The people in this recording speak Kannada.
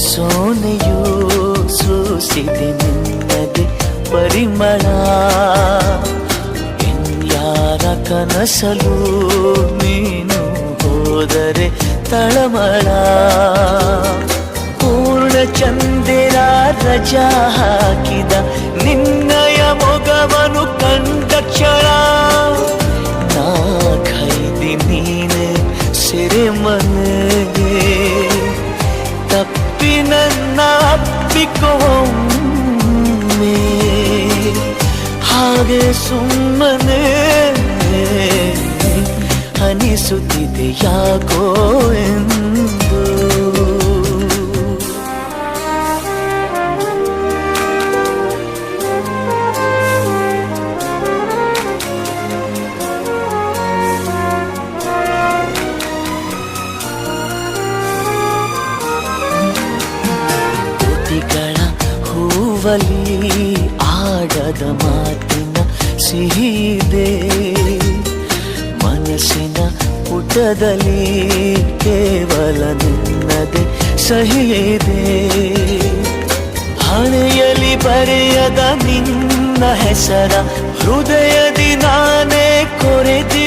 ಸೋನೆಯೂ ಸೂಸಿದೆ ನಿನ್ನದೆ ಪರಿಮಳ. ಯಾರ ಕನಸಲು ನೀನು ಹೋದರೆ ತಳಮಳ. ಪೂರ್ಣ ಚಂದಿರ ರಜಾ ಹಾಕಿದ ನಿನ್ನಯ ಮೊಗವನು ಕಂಡ ಕ್ಷಣ. ನಾ ಖೈದಿ ನೀನೆ ಸೆರೆಮನೆಗೆ ತಪ್ಪಿ ನನ್ನ ಅಪ್ಪಿಕೊಮ್ಮೆ. ಹಾಗೆ ಸುಮ್ಮನೆ ಅನಿಸುತ್ತಿದೆ ಯಾಕೋ ಎಂದು. ಹೂವಲಿ ಆಡದ ಮಾತಿನ ಸಿಹಿದೆ, ಮನಸ್ಸಿನ ಪುಟದಲ್ಲಿ ಕೇವಲ ನಿನ್ನದೆ ಸಹಿದೆ. ಹಣೆಯಲ್ಲಿ ಬರೆಯದ ನಿನ್ನ ಹೆಸರ ಹೃದಯದಿ ನಾನೇ ಕೊರೆದೆ.